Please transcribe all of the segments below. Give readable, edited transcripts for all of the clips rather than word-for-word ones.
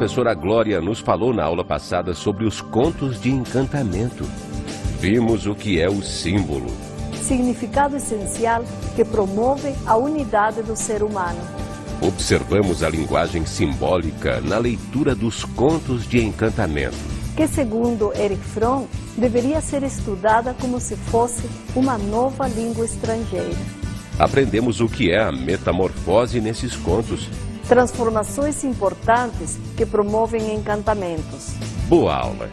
professora Glória nos falou na aula passada sobre os contos de encantamento. Vimos o que é o símbolo. Significado essencial que promove a unidade do ser humano. Observamos a linguagem simbólica na leitura dos contos de encantamento, que, segundo Erich Fromm, deveria ser estudada como se fosse uma nova língua estrangeira. Aprendemos o que é a metamorfose nesses contos. Transformações importantes que promovem encantamentos. Boa aula!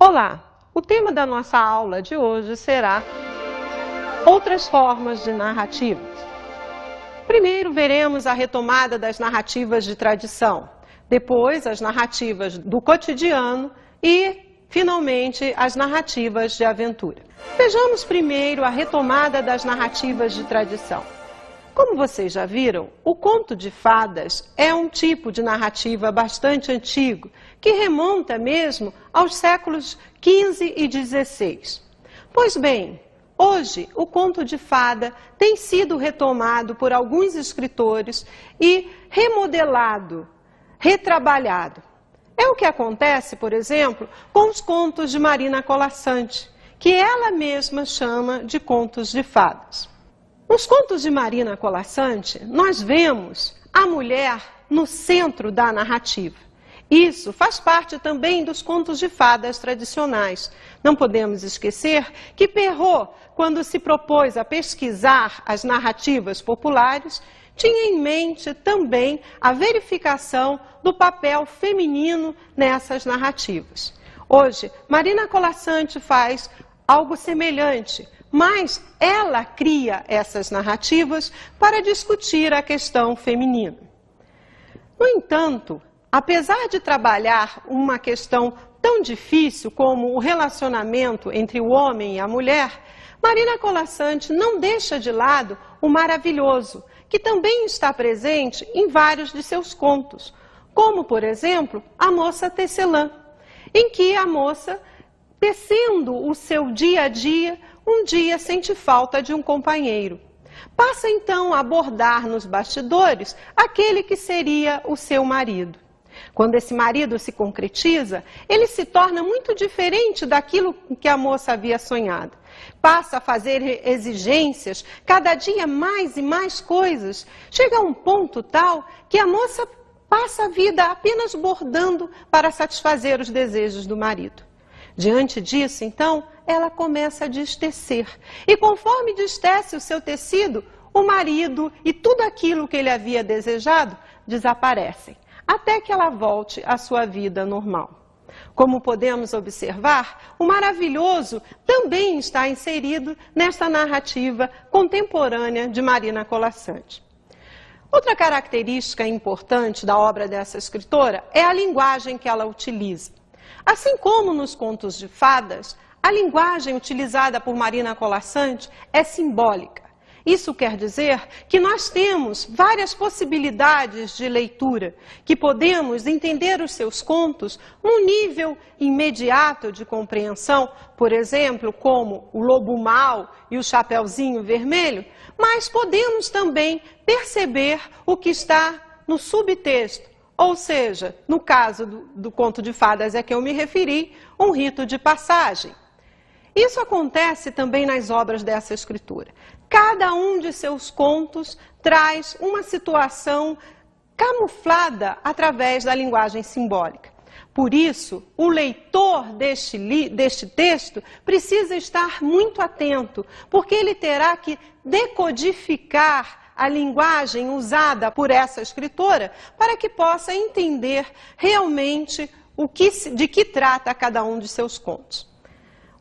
Olá! O tema da nossa aula de hoje será outras formas de narrativas. Primeiro veremos a retomada das narrativas de tradição, depois as narrativas do cotidiano e, finalmente, as narrativas de aventura. Vejamos primeiro a retomada das narrativas de tradição. Como vocês já viram, o conto de fadas é um tipo de narrativa bastante antigo, que remonta mesmo aos séculos XV e XVI. Pois bem, hoje o conto de fada tem sido retomado por alguns escritores e remodelado, retrabalhado. É o que acontece, por exemplo, com os contos de Marina Colasanti, que ela mesma chama de contos de fadas. Nos contos de Marina Colasanti, nós vemos a mulher no centro da narrativa. Isso faz parte também dos contos de fadas tradicionais. Não podemos esquecer que Perrault, quando se propôs a pesquisar as narrativas populares, tinha em mente também a verificação do papel feminino nessas narrativas. Hoje, Marina Colasanti faz algo semelhante, mas ela cria essas narrativas para discutir a questão feminina. No entanto, apesar de trabalhar uma questão tão difícil como o relacionamento entre o homem e a mulher, Marina Colasanti não deixa de lado o maravilhoso, que também está presente em vários de seus contos, como, por exemplo, A Moça Tecelã, em que a moça, tecendo o seu dia a dia, um dia sente falta de um companheiro. Passa então a abordar nos bastidores aquele que seria o seu marido. Quando esse marido se concretiza, ele se torna muito diferente daquilo que a moça havia sonhado. Passa a fazer exigências, cada dia mais e mais coisas. Chega a um ponto tal que a moça passa a vida apenas bordando para satisfazer os desejos do marido. Diante disso, então, ela começa a destecer. E conforme destece o seu tecido, o marido e tudo aquilo que ele havia desejado desaparecem, até que ela volte à sua vida normal. Como podemos observar, o maravilhoso também está inserido nesta narrativa contemporânea de Marina Colasanti. Outra característica importante da obra dessa escritora é a linguagem que ela utiliza. Assim como nos contos de fadas, a linguagem utilizada por Marina Colasanti é simbólica. Isso quer dizer que nós temos várias possibilidades de leitura, que podemos entender os seus contos num nível imediato de compreensão, por exemplo, como O Lobo Mau e O Chapeuzinho Vermelho, mas podemos também perceber o que está no subtexto, ou seja, no caso do conto de fadas a que eu me referi, um rito de passagem. Isso acontece também nas obras dessa escritora. Cada um de seus contos traz uma situação camuflada através da linguagem simbólica. Por isso, o leitor deste texto precisa estar muito atento, porque ele terá que decodificar a linguagem usada por essa escritora para que possa entender realmente de que trata cada um de seus contos.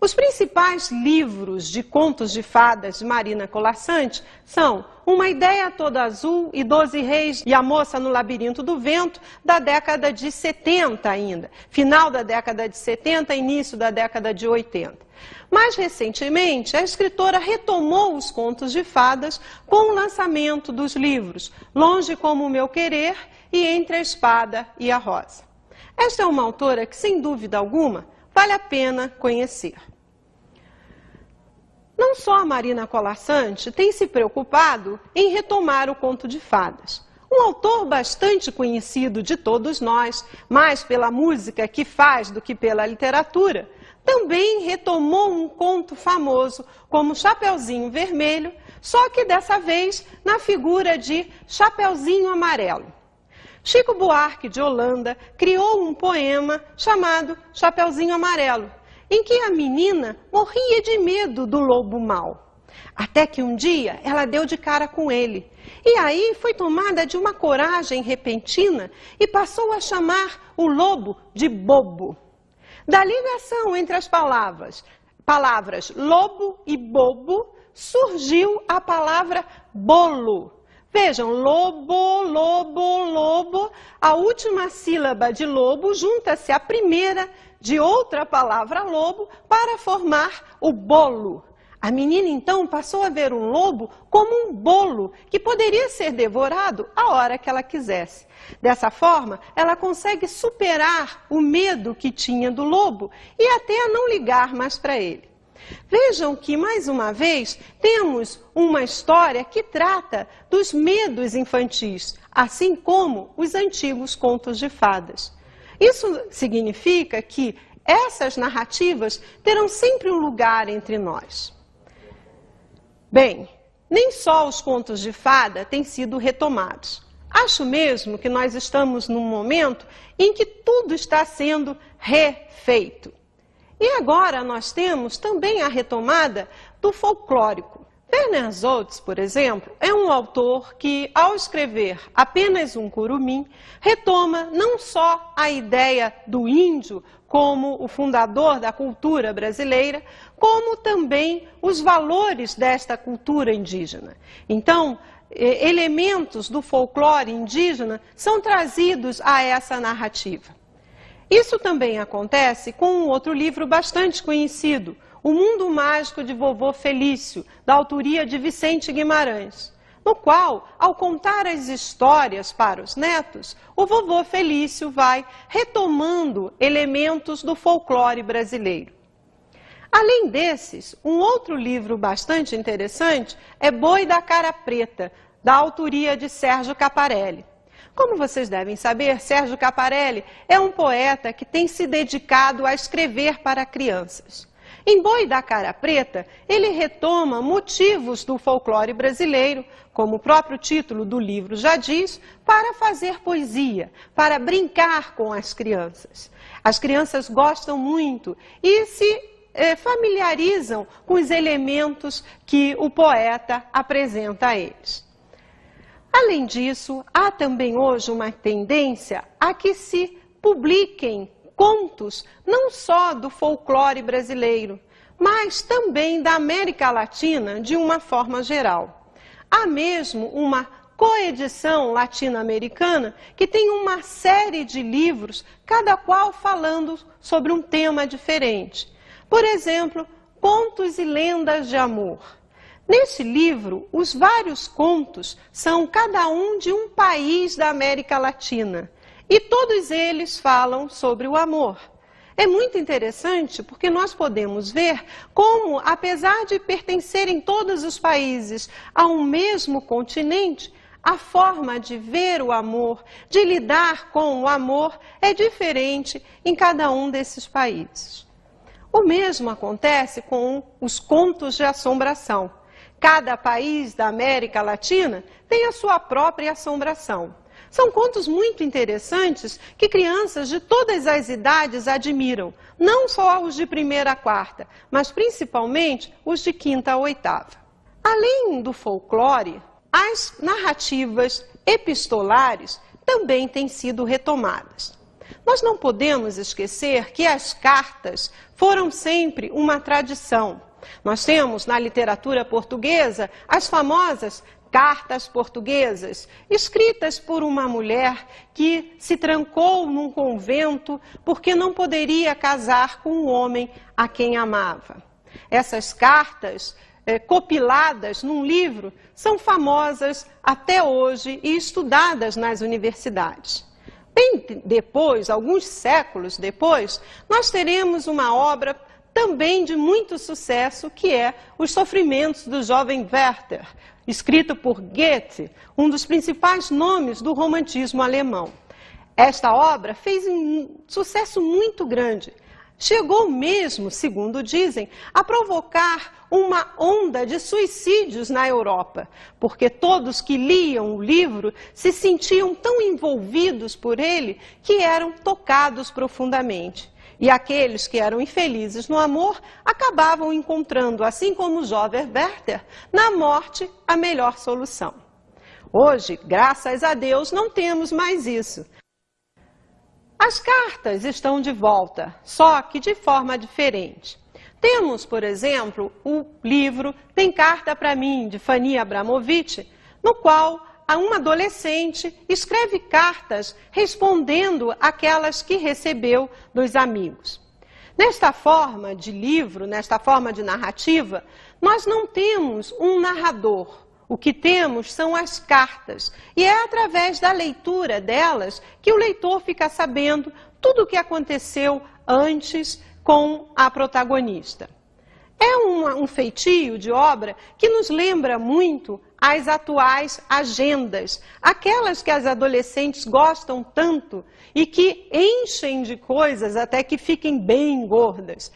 Os principais livros de contos de fadas de Marina Colasanti são Uma Ideia Toda Azul e 12 Reis e a Moça no Labirinto do Vento, da década de 70 ainda, final da década de 70, início da década de 80. Mais recentemente, a escritora retomou os contos de fadas com o lançamento dos livros Longe Como o Meu Querer e Entre a Espada e a Rosa. Esta é uma autora que, sem dúvida alguma, vale a pena conhecer. Não só a Marina Colasanti tem se preocupado em retomar o conto de fadas. Um autor bastante conhecido de todos nós, mais pela música que faz do que pela literatura, também retomou um conto famoso como Chapeuzinho Vermelho, só que dessa vez na figura de Chapeuzinho Amarelo. Chico Buarque de Holanda criou um poema chamado Chapeuzinho Amarelo, em que a menina morria de medo do lobo mau. Até que um dia ela deu de cara com ele. E aí foi tomada de uma coragem repentina e passou a chamar o lobo de bobo. Da ligação entre as palavras lobo e bobo, surgiu a palavra bolo. Vejam, lobo, lobo, lobo, a última sílaba de lobo junta-se à primeira de outra palavra lobo para formar o bolo. A menina então passou a ver um lobo como um bolo que poderia ser devorado a hora que ela quisesse. Dessa forma, ela consegue superar o medo que tinha do lobo e até a não ligar mais para ele. Vejam que, mais uma vez, temos uma história que trata dos medos infantis, assim como os antigos contos de fadas. Isso significa que essas narrativas terão sempre um lugar entre nós. Bem, nem só os contos de fada têm sido retomados. Acho mesmo que nós estamos num momento em que tudo está sendo refeito. E agora nós temos também a retomada do folclórico. Werner Zoltz, por exemplo, é um autor que, ao escrever Apenas um Curumim, retoma não só a ideia do índio como o fundador da cultura brasileira, como também os valores desta cultura indígena. Então, elementos do folclore indígena são trazidos a essa narrativa. Isso também acontece com um outro livro bastante conhecido, O Mundo Mágico de Vovô Felício, da autoria de Vicente Guimarães, no qual, ao contar as histórias para os netos, o vovô Felício vai retomando elementos do folclore brasileiro. Além desses, um outro livro bastante interessante é Boi da Cara Preta, da autoria de Sérgio Caparelli. Como vocês devem saber, Sérgio Caparelli é um poeta que tem se dedicado a escrever para crianças. Em Boi da Cara Preta, ele retoma motivos do folclore brasileiro, como o próprio título do livro já diz, para fazer poesia, para brincar com as crianças. As crianças gostam muito e se familiarizam com os elementos que o poeta apresenta a eles. Além disso, há também hoje uma tendência a que se publiquem contos não só do folclore brasileiro, mas também da América Latina de uma forma geral. Há mesmo uma coedição latino-americana que tem uma série de livros, cada qual falando sobre um tema diferente. Por exemplo, Contos e Lendas de Amor. Neste livro, os vários contos são cada um de um país da América Latina e todos eles falam sobre o amor. É muito interessante porque nós podemos ver como, apesar de pertencerem todos os países a um mesmo continente, a forma de ver o amor, de lidar com o amor, é diferente em cada um desses países. O mesmo acontece com os contos de assombração. Cada país da América Latina tem a sua própria assombração. São contos muito interessantes que crianças de todas as idades admiram, não só os de 1ª a 4ª, mas principalmente os de 5ª a 8ª. Além do folclore, as narrativas epistolares também têm sido retomadas. Nós não podemos esquecer que as cartas foram sempre uma tradição. Nós temos na literatura portuguesa as famosas cartas portuguesas, escritas por uma mulher que se trancou num convento porque não poderia casar com um homem a quem amava. Essas cartas, compiladas num livro, são famosas até hoje e estudadas nas universidades. Bem depois, alguns séculos depois, nós teremos uma obra também de muito sucesso, que é Os Sofrimentos do Jovem Werther, escrito por Goethe, um dos principais nomes do romantismo alemão. Esta obra fez um sucesso muito grande. Chegou mesmo, segundo dizem, a provocar uma onda de suicídios na Europa, porque todos que liam o livro se sentiam tão envolvidos por ele que eram tocados profundamente. E aqueles que eram infelizes no amor acabavam encontrando, assim como o jovem Werther, na morte a melhor solução. Hoje, graças a Deus, não temos mais isso. As cartas estão de volta, só que de forma diferente. Temos, por exemplo, o livro Tem Carta para Mim, de Fanny Abramovich, no qual uma adolescente escreve cartas respondendo aquelas que recebeu dos amigos. Nesta forma de livro, nesta forma de narrativa, nós não temos um narrador. O que temos são as cartas, e é através da leitura delas que o leitor fica sabendo tudo o que aconteceu antes com a protagonista. É um feitio de obra que nos lembra muito as atuais agendas, aquelas que as adolescentes gostam tanto e que enchem de coisas até que fiquem bem gordas.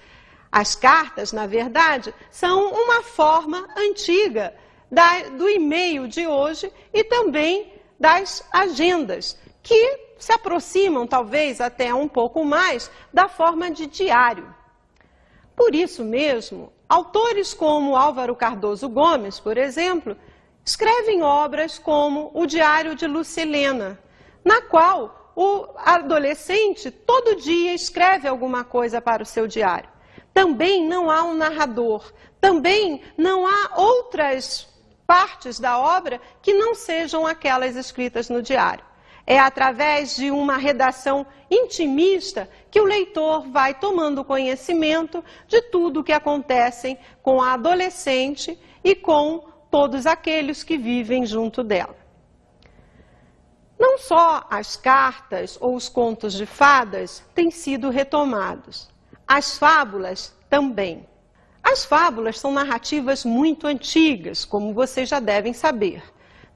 As cartas, na verdade, são uma forma antiga do e-mail de hoje e também das agendas, que se aproximam talvez até um pouco mais da forma de diário. Por isso mesmo, autores como Álvaro Cardoso Gomes, por exemplo, escrevem obras como O Diário de Lucilena, na qual o adolescente todo dia escreve alguma coisa para o seu diário. Também não há um narrador, também não há outras partes da obra que não sejam aquelas escritas no diário. É através de uma redação intimista que o leitor vai tomando conhecimento de tudo o que acontece com a adolescente e com todos aqueles que vivem junto dela. Não só as cartas ou os contos de fadas têm sido retomados, as fábulas também. As fábulas são narrativas muito antigas, como vocês já devem saber.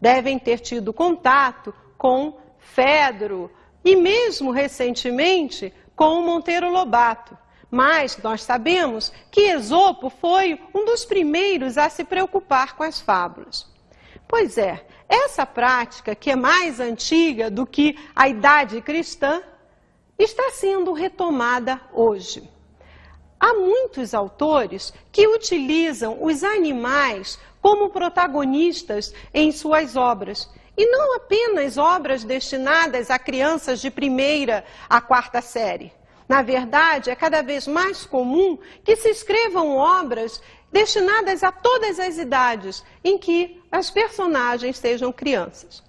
Devem ter tido contato com Fedro e mesmo recentemente com Monteiro Lobato. Mas nós sabemos que Esopo foi um dos primeiros a se preocupar com as fábulas. Pois é, essa prática, que é mais antiga do que a idade cristã, está sendo retomada hoje. Há muitos autores que utilizam os animais como protagonistas em suas obras. E não apenas obras destinadas a crianças de 1ª a 4ª série. Na verdade, é cada vez mais comum que se escrevam obras destinadas a todas as idades, em que as personagens sejam crianças.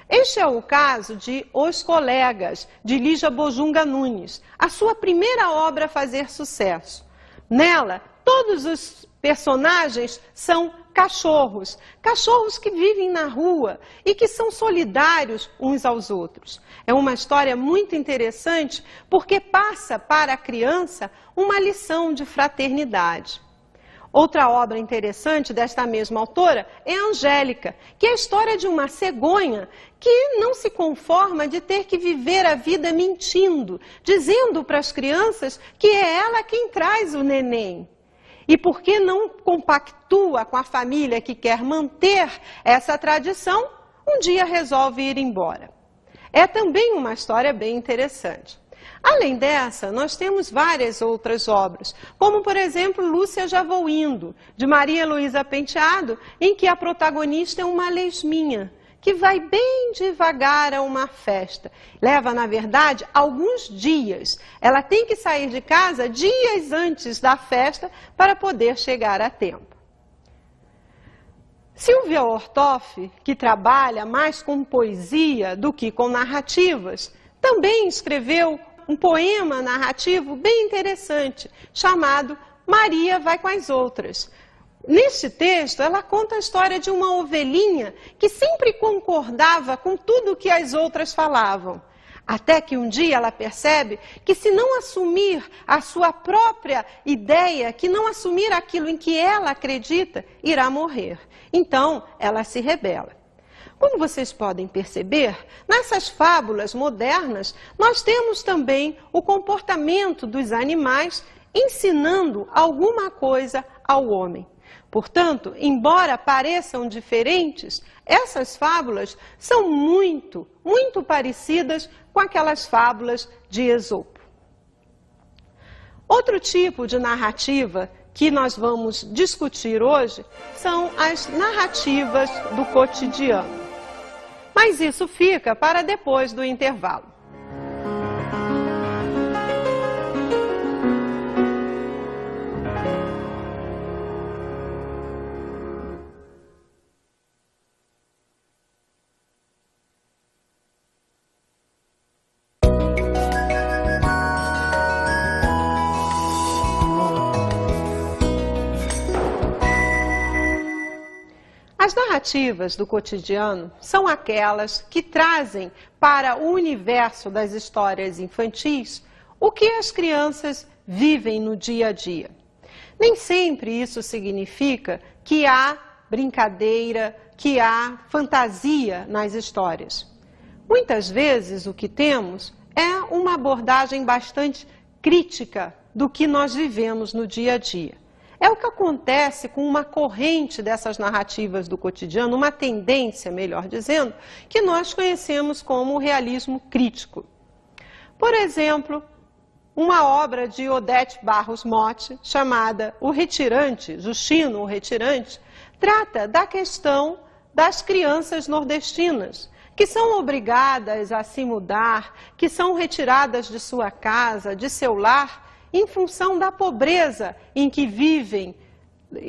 Este é o caso de Os Colegas, de Lígia Bojunga Nunes, a sua primeira obra a fazer sucesso. Nela, todos os personagens são cachorros, cachorros que vivem na rua e que são solidários uns aos outros. É uma história muito interessante porque passa para a criança uma lição de fraternidade. Outra obra interessante desta mesma autora é Angélica, que é a história de uma cegonha que não se conforma de ter que viver a vida mentindo, dizendo para as crianças que é ela quem traz o neném. E porque não compactua com a família que quer manter essa tradição, um dia resolve ir embora. É também uma história bem interessante. Além dessa, nós temos várias outras obras, como, por exemplo, Lúcia Já Vou Indo, de Maria Luísa Penteado, em que a protagonista é uma lesminha, que vai bem devagar a uma festa. Leva, na verdade, alguns dias. Ela tem que sair de casa dias antes da festa para poder chegar a tempo. Silvia Ortoff, que trabalha mais com poesia do que com narrativas, também escreveu um poema narrativo bem interessante, chamado Maria Vai com as Outras. Neste texto, ela conta a história de uma ovelhinha que sempre concordava com tudo que as outras falavam. Até que um dia ela percebe que se não assumir a sua própria ideia, que não assumir aquilo em que ela acredita, irá morrer. Então, ela se rebela. Como vocês podem perceber, nessas fábulas modernas, nós temos também o comportamento dos animais ensinando alguma coisa ao homem. Portanto, embora pareçam diferentes, essas fábulas são muito parecidas com aquelas fábulas de Esopo. Outro tipo de narrativa que nós vamos discutir hoje são as narrativas do cotidiano. Mas isso fica para depois do intervalo. As narrativas do cotidiano são aquelas que trazem para o universo das histórias infantis o que as crianças vivem no dia a dia. Nem sempre isso significa que há brincadeira, que há fantasia nas histórias. Muitas vezes o que temos é uma abordagem bastante crítica do que nós vivemos no dia a dia. É o que acontece com uma corrente dessas narrativas do cotidiano, uma tendência, melhor dizendo, que nós conhecemos como o realismo crítico. Por exemplo, uma obra de Odete Barros Motte, chamada O Retirante, Justino o Retirante, trata da questão das crianças nordestinas, que são obrigadas a se mudar, que são retiradas de sua casa, de seu lar, em função da pobreza em que vivem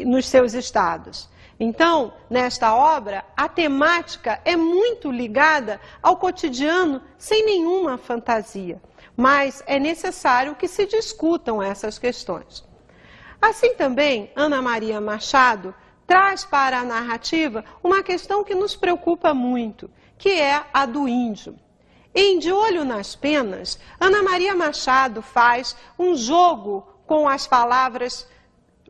nos seus estados. Então, nesta obra, a temática é muito ligada ao cotidiano sem nenhuma fantasia, mas é necessário que se discutam essas questões. Assim também, Ana Maria Machado traz para a narrativa uma questão que nos preocupa muito, que é a do índio. Em De Olho nas Penas, Ana Maria Machado faz um jogo com as palavras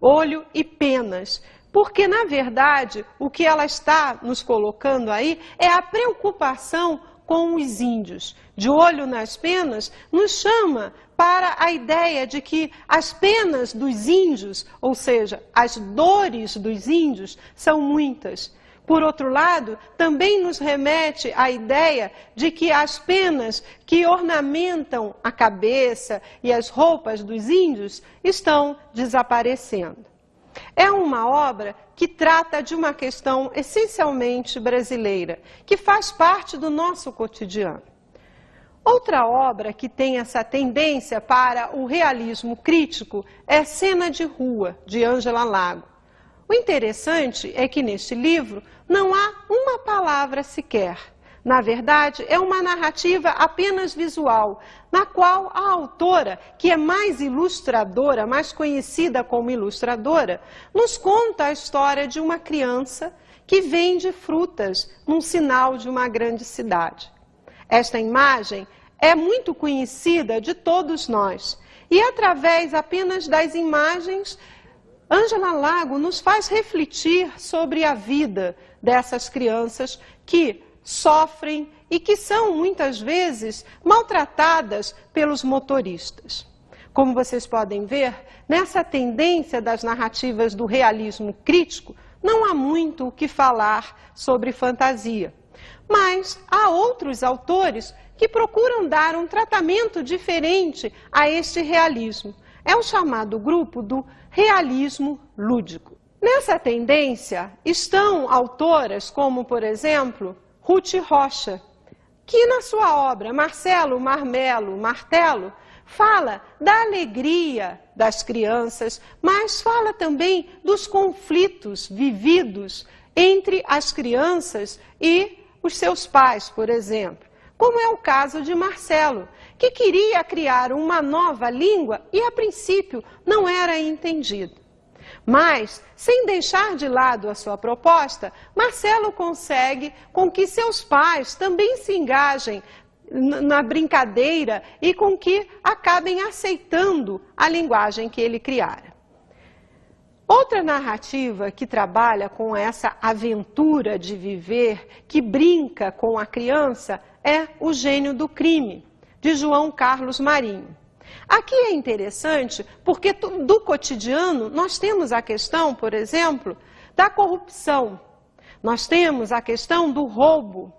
olho e penas, porque, na verdade, o que ela está nos colocando aí é a preocupação com os índios. De Olho nas Penas nos chama para a ideia de que as penas dos índios, ou seja, as dores dos índios, são muitas. Por outro lado, também nos remete à ideia de que as penas que ornamentam a cabeça e as roupas dos índios estão desaparecendo. É uma obra que trata de uma questão essencialmente brasileira, que faz parte do nosso cotidiano. Outra obra que tem essa tendência para o realismo crítico é Cena de Rua, de Ângela Lago. O interessante é que neste livro não há uma palavra sequer. Na verdade, é uma narrativa apenas visual, na qual a autora, que é mais ilustradora, mais conhecida como ilustradora, nos conta a história de uma criança que vende frutas num sinal de uma grande cidade. Esta imagem é muito conhecida de todos nós, e através apenas das imagens, Ângela Lago nos faz refletir sobre a vida dessas crianças que sofrem e que são, muitas vezes, maltratadas pelos motoristas. Como vocês podem ver, nessa tendência das narrativas do realismo crítico, não há muito o que falar sobre fantasia. Mas há outros autores que procuram dar um tratamento diferente a este realismo. É o chamado grupo do realismo lúdico. Nessa tendência estão autoras como, por exemplo, Ruth Rocha, que na sua obra Marcelo, Marmelo, Martelo, fala da alegria das crianças, mas fala também dos conflitos vividos entre as crianças e os seus pais, por exemplo. Como é o caso de Marcelo, que queria criar uma nova língua e, a princípio, não era entendido. Mas, sem deixar de lado a sua proposta, Marcelo consegue com que seus pais também se engajem na brincadeira e com que acabem aceitando a linguagem que ele criara. Outra narrativa que trabalha com essa aventura de viver, que brinca com a criança, é O Gênio do Crime, de João Carlos Marinho. Aqui é interessante porque do cotidiano nós temos a questão, por exemplo, da corrupção, nós temos a questão do roubo,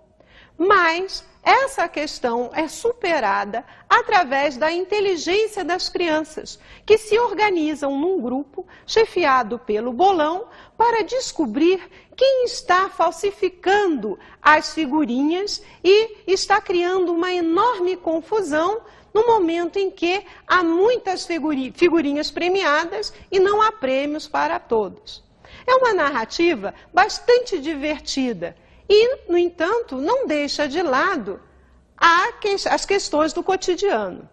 mas essa questão é superada através da inteligência das crianças, que se organizam num grupo chefiado pelo bolão para descobrir quem está falsificando as figurinhas e está criando uma enorme confusão no momento em que há muitas figurinhas premiadas e não há prêmios para todos. É uma narrativa bastante divertida e, no entanto, não deixa de lado as questões do cotidiano.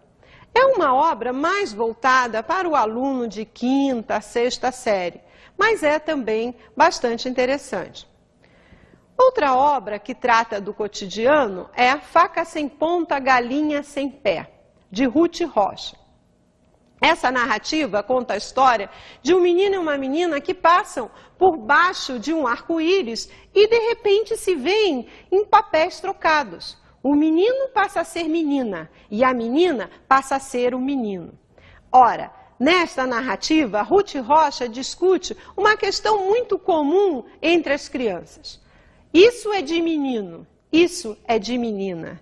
É uma obra mais voltada para o aluno de quinta, sexta série, mas é também bastante interessante. Outra obra que trata do cotidiano é A Faca Sem Ponta, Galinha Sem Pé, de Ruth Rocha. Essa narrativa conta a história de um menino e uma menina que passam por baixo de um arco-íris e de repente se veem em papéis trocados. O menino passa a ser menina e a menina passa a ser o menino. Ora, nesta narrativa, Ruth Rocha discute uma questão muito comum entre as crianças. Isso é de menino, isso é de menina.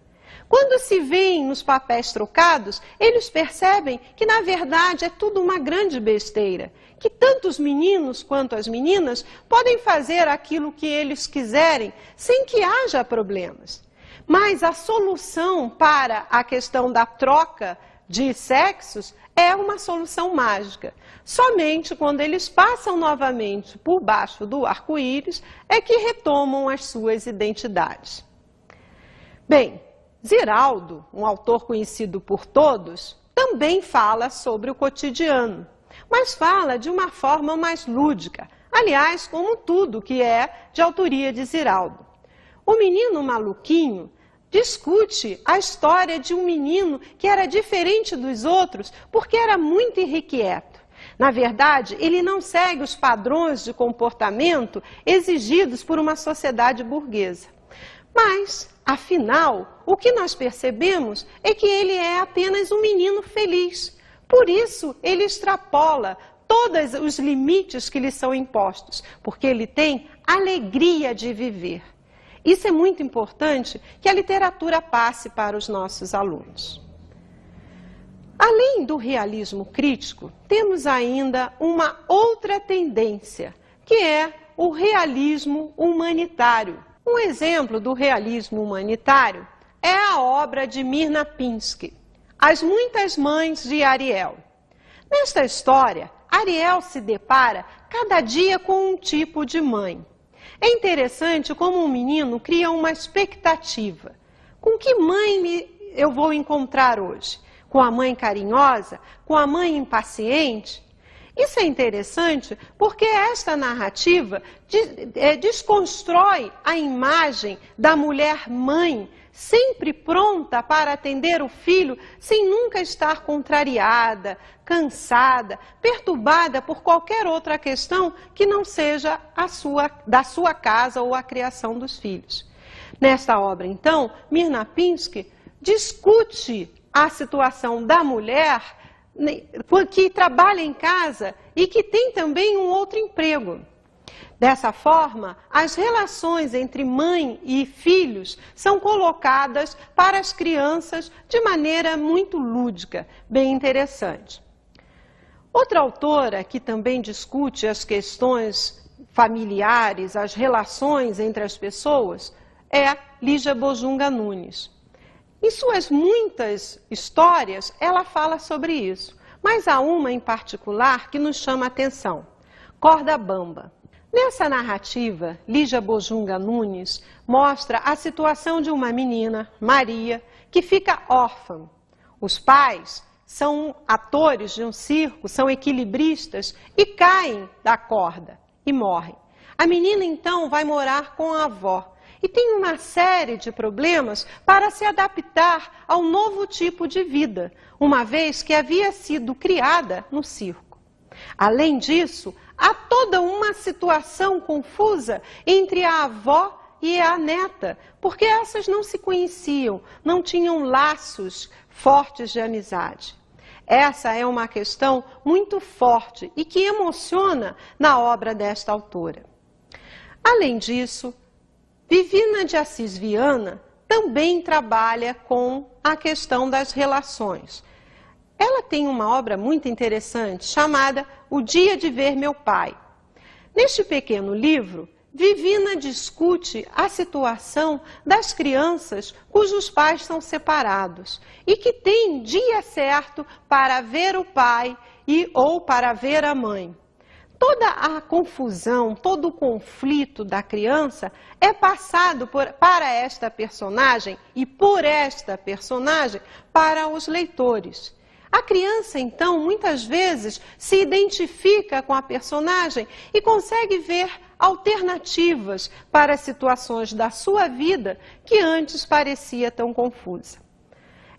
Quando se veem nos papéis trocados, eles percebem que, na verdade, é tudo uma grande besteira, que tanto os meninos quanto as meninas podem fazer aquilo que eles quiserem sem que haja problemas. Mas a solução para a questão da troca de sexos é uma solução mágica. Somente quando eles passam novamente por baixo do arco-íris é que retomam as suas identidades. Bem, Ziraldo, um autor conhecido por todos, também fala sobre o cotidiano, mas fala de uma forma mais lúdica, aliás, como tudo que é de autoria de Ziraldo. O Menino Maluquinho discute a história de um menino que era diferente dos outros porque era muito irrequieto. Na verdade, ele não segue os padrões de comportamento exigidos por uma sociedade burguesa. Mas, afinal, o que nós percebemos é que ele é apenas um menino feliz. Por isso, ele extrapola todos os limites que lhe são impostos, porque ele tem alegria de viver. Isso é muito importante que a literatura passe para os nossos alunos. Além do realismo crítico, temos ainda uma outra tendência, que é o realismo humanitário. Um exemplo do realismo humanitário é a obra de Mirna Pinsky, As Muitas Mães de Ariel. Nesta história, Ariel se depara cada dia com um tipo de mãe. É interessante como um menino cria uma expectativa. Com que mãe eu vou encontrar hoje? Com a mãe carinhosa? Com a mãe impaciente? Isso é interessante porque esta narrativa desconstrói a imagem da mulher mãe, sempre pronta para atender o filho, sem nunca estar contrariada, cansada, perturbada por qualquer outra questão que não seja da sua casa ou a criação dos filhos. Nesta obra, então, Mirna Pinsky discute a situação da mulher que trabalha em casa e que tem também um outro emprego. Dessa forma, as relações entre mãe e filhos são colocadas para as crianças de maneira muito lúdica, bem interessante. Outra autora que também discute as questões familiares, as relações entre as pessoas, é Lígia Bojunga Nunes. Em suas muitas histórias, ela fala sobre isso, mas há uma em particular que nos chama a atenção, Corda Bamba. Nessa narrativa, Lígia Bojunga Nunes mostra a situação de uma menina, Maria, que fica órfã. Os pais são atores de um circo, são equilibristas e caem da corda e morrem. A menina então vai morar com a avó e tem uma série de problemas para se adaptar ao novo tipo de vida, uma vez que havia sido criada no circo. Além disso, há toda uma situação confusa entre a avó e a neta, porque essas não se conheciam, não tinham laços fortes de amizade. Essa é uma questão muito forte e que emociona na obra desta autora. Além disso, Vivina de Assis Viana também trabalha com a questão das relações. Ela tem uma obra muito interessante chamada O Dia de Ver Meu Pai. Neste pequeno livro, Vivina discute a situação das crianças cujos pais são separados e que têm dia certo para ver o pai ou para ver a mãe. Toda a confusão, todo o conflito da criança é passado para esta personagem e por esta personagem para os leitores. A criança, então, muitas vezes se identifica com a personagem e consegue ver alternativas para as situações da sua vida que antes parecia tão confusa.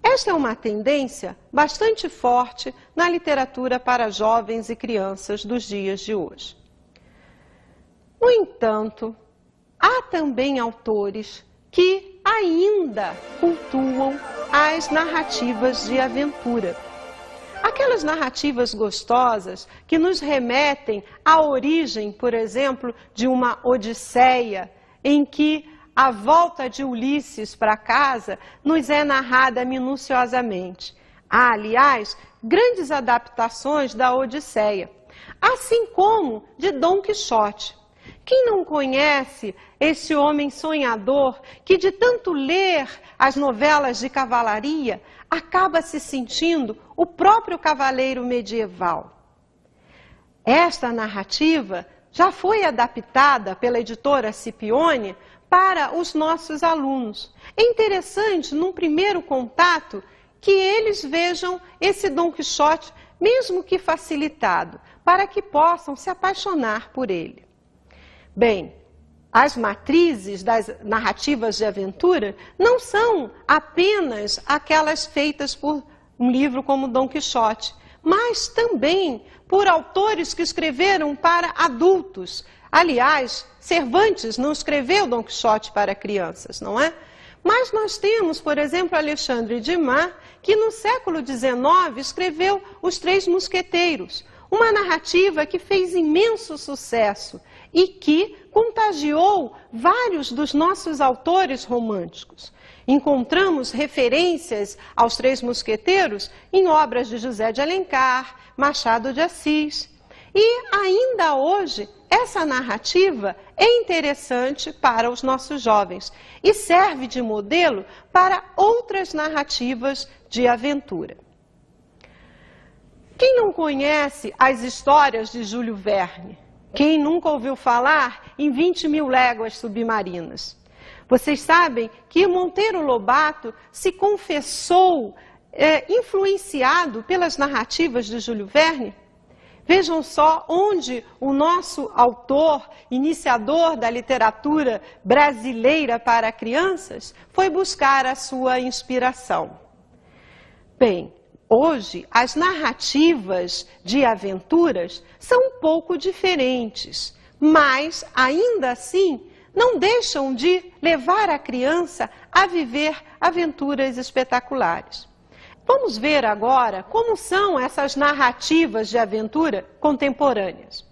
Esta é uma tendência bastante forte na literatura para jovens e crianças dos dias de hoje. No entanto, há também autores que ainda cultuam as narrativas de aventura. Aquelas narrativas gostosas que nos remetem à origem, por exemplo, de uma Odisseia, em que a volta de Ulisses para casa nos é narrada minuciosamente. Há, aliás, grandes adaptações da Odisseia, assim como de Dom Quixote. Quem não conhece esse homem sonhador que, de tanto ler as novelas de cavalaria, acaba se sentindo o próprio cavaleiro medieval? Esta narrativa já foi adaptada pela editora Scipione para os nossos alunos. É interessante, num primeiro contato, que eles vejam esse Dom Quixote, mesmo que facilitado, para que possam se apaixonar por ele. Bem, as matrizes das narrativas de aventura não são apenas aquelas feitas por um livro como Dom Quixote, mas também por autores que escreveram para adultos. Aliás, Cervantes não escreveu Dom Quixote para crianças, não é? Mas nós temos, por exemplo, Alexandre Dumas, que no século XIX escreveu Os Três Mosqueteiros, uma narrativa que fez imenso sucesso e que contagiou vários dos nossos autores românticos. Encontramos referências aos Três Mosqueteiros em obras de José de Alencar, Machado de Assis. E ainda hoje, essa narrativa é interessante para os nossos jovens e serve de modelo para outras narrativas de aventura. Quem não conhece as histórias de Júlio Verne? Quem nunca ouviu falar em 20.000 Léguas Submarinas? Vocês sabem que Monteiro Lobato se confessou influenciado pelas narrativas de Júlio Verne? Vejam só onde o nosso autor, iniciador da literatura brasileira para crianças, foi buscar a sua inspiração. Bem, hoje as narrativas de aventuras são um pouco diferentes, mas ainda assim não deixam de levar a criança a viver aventuras espetaculares. Vamos ver agora como são essas narrativas de aventura contemporâneas.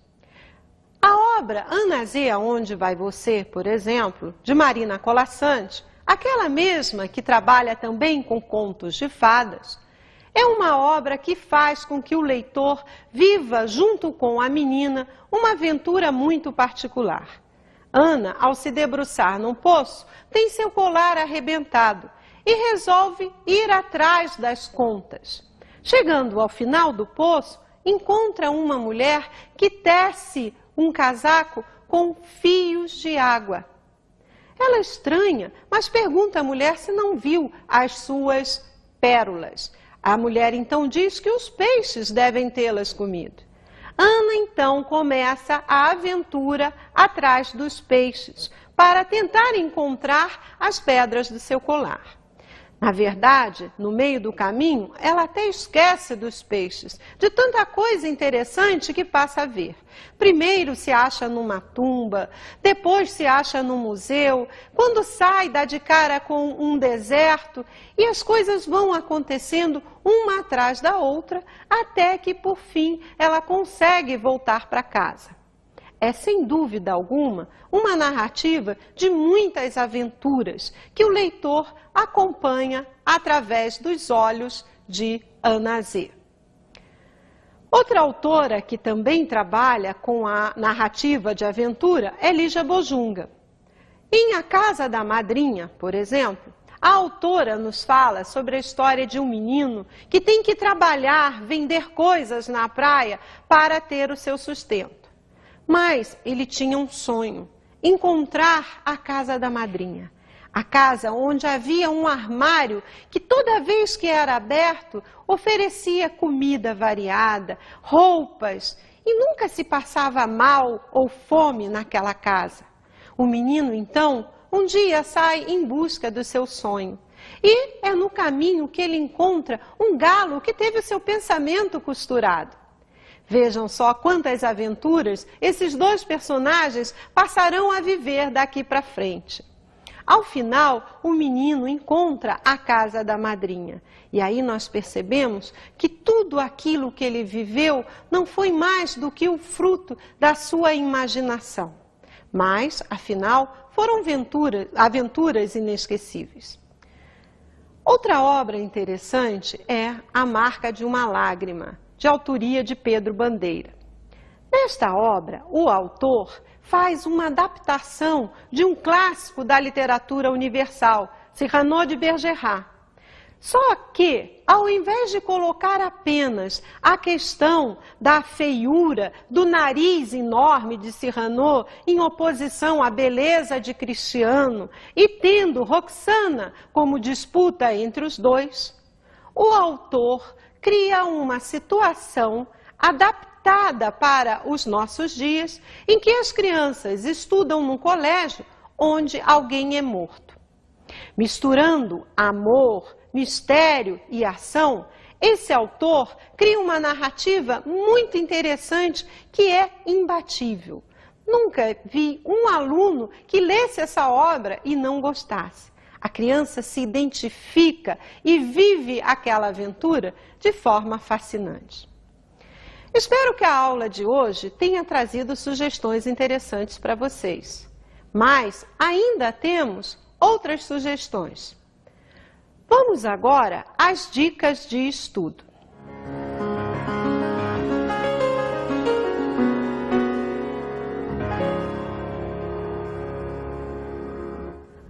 A obra Ana Zê, Aonde Vai Você, por exemplo, de Marina Colasanti, aquela mesma que trabalha também com contos de fadas, é uma obra que faz com que o leitor viva, junto com a menina, uma aventura muito particular. Ana, ao se debruçar num poço, tem seu colar arrebentado e resolve ir atrás das contas. Chegando ao final do poço, encontra uma mulher que tece um casaco com fios de água. Ela estranha, mas pergunta à mulher se não viu as suas pérolas. A mulher então diz que os peixes devem tê-las comido. Ana então começa a aventura atrás dos peixes para tentar encontrar as pedras do seu colar. Na verdade, no meio do caminho, ela até esquece dos peixes, de tanta coisa interessante que passa a ver. Primeiro se acha numa tumba, depois se acha num museu, quando sai dá de cara com um deserto e as coisas vão acontecendo uma atrás da outra, até que por fim ela consegue voltar para casa. É, sem dúvida alguma, uma narrativa de muitas aventuras que o leitor acompanha através dos olhos de Ana Zê. Outra autora que também trabalha com a narrativa de aventura é Lígia Bojunga. Em A Casa da Madrinha, por exemplo, a autora nos fala sobre a história de um menino que tem que trabalhar, vender coisas na praia para ter o seu sustento. Mas ele tinha um sonho, encontrar a casa da madrinha. A casa onde havia um armário que toda vez que era aberto oferecia comida variada, roupas e nunca se passava mal ou fome naquela casa. O menino então um dia sai em busca do seu sonho e é no caminho que ele encontra um galo que teve o seu pensamento costurado. Vejam só quantas aventuras esses dois personagens passarão a viver daqui para frente. Ao final, o menino encontra a casa da madrinha. E aí nós percebemos que tudo aquilo que ele viveu não foi mais do que o fruto da sua imaginação. Mas, afinal, foram aventuras inesquecíveis. Outra obra interessante é A Marca de uma Lágrima, de autoria de Pedro Bandeira. Nesta obra, o autor faz uma adaptação de um clássico da literatura universal, Cyrano de Bergerac. Só que, ao invés de colocar apenas a questão da feiura, do nariz enorme de Cyrano em oposição à beleza de Cristiano e tendo Roxana como disputa entre os dois, o autor cria uma situação adaptada para os nossos dias, em que as crianças estudam num colégio onde alguém é morto. Misturando amor, mistério e ação, esse autor cria uma narrativa muito interessante que é imbatível. Nunca vi um aluno que lesse essa obra e não gostasse. A criança se identifica e vive aquela aventura de forma fascinante. Espero que a aula de hoje tenha trazido sugestões interessantes para vocês. Mas ainda temos outras sugestões. Vamos agora às dicas de estudo.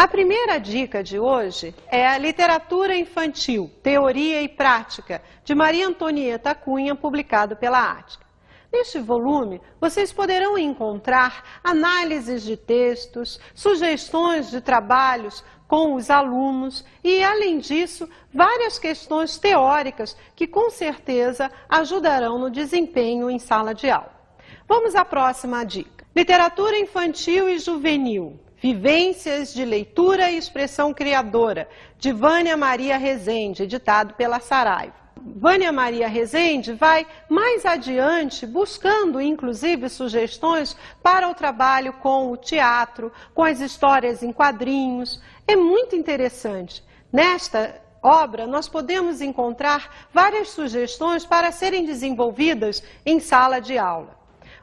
A primeira dica de hoje é a Literatura Infantil, Teoria e Prática, de Maria Antonieta Cunha, publicado pela Ática. Neste volume, vocês poderão encontrar análises de textos, sugestões de trabalhos com os alunos e, além disso, várias questões teóricas que, com certeza, ajudarão no desempenho em sala de aula. Vamos à próxima dica. Literatura Infantil e Juvenil. Vivências de Leitura e Expressão Criadora, de Vânia Maria Rezende, editado pela Saraiva. Vânia Maria Rezende vai mais adiante buscando, inclusive, sugestões para o trabalho com o teatro, com as histórias em quadrinhos. É muito interessante. Nesta obra, nós podemos encontrar várias sugestões para serem desenvolvidas em sala de aula.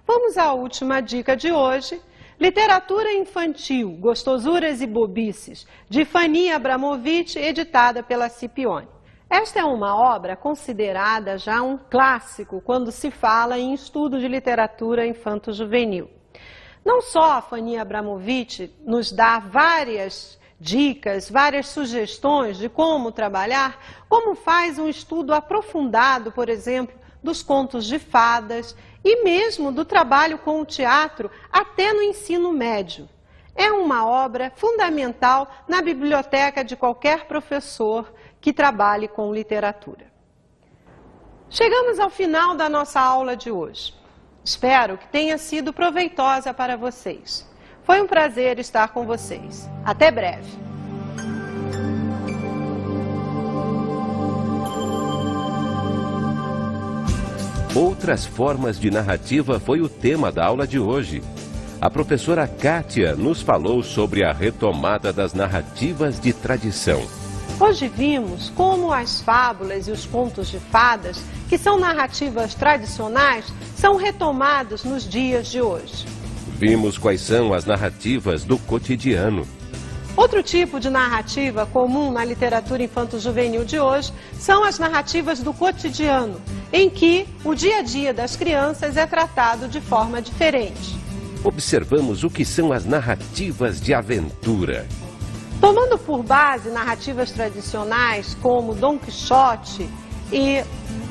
Vamos à última dica de hoje. Literatura infantil, Gostosuras e Bobices, de Fanny Abramovich, editada pela Scipione. Esta é uma obra considerada já um clássico quando se fala em estudo de literatura infanto-juvenil. Não só a Fanny Abramovich nos dá várias dicas, várias sugestões de como trabalhar, como faz um estudo aprofundado, por exemplo, dos contos de fadas e mesmo do trabalho com o teatro até no ensino médio. É uma obra fundamental na biblioteca de qualquer professor que trabalhe com literatura. Chegamos ao final da nossa aula de hoje. Espero que tenha sido proveitosa para vocês. Foi um prazer estar com vocês. Até breve. Outras formas de narrativa foi o tema da aula de hoje. A professora Kátia nos falou sobre a retomada das narrativas de tradição. Hoje vimos como as fábulas e os contos de fadas, que são narrativas tradicionais, são retomados nos dias de hoje. Vimos quais são as narrativas do cotidiano. Outro tipo de narrativa comum na literatura infanto-juvenil de hoje são as narrativas do cotidiano, em que o dia a dia das crianças é tratado de forma diferente. Observamos o que são as narrativas de aventura. Tomando por base narrativas tradicionais como Dom Quixote e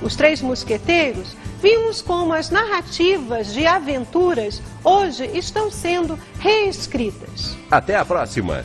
Os Três Mosqueteiros, vimos como as narrativas de aventuras hoje estão sendo reescritas. Até a próxima!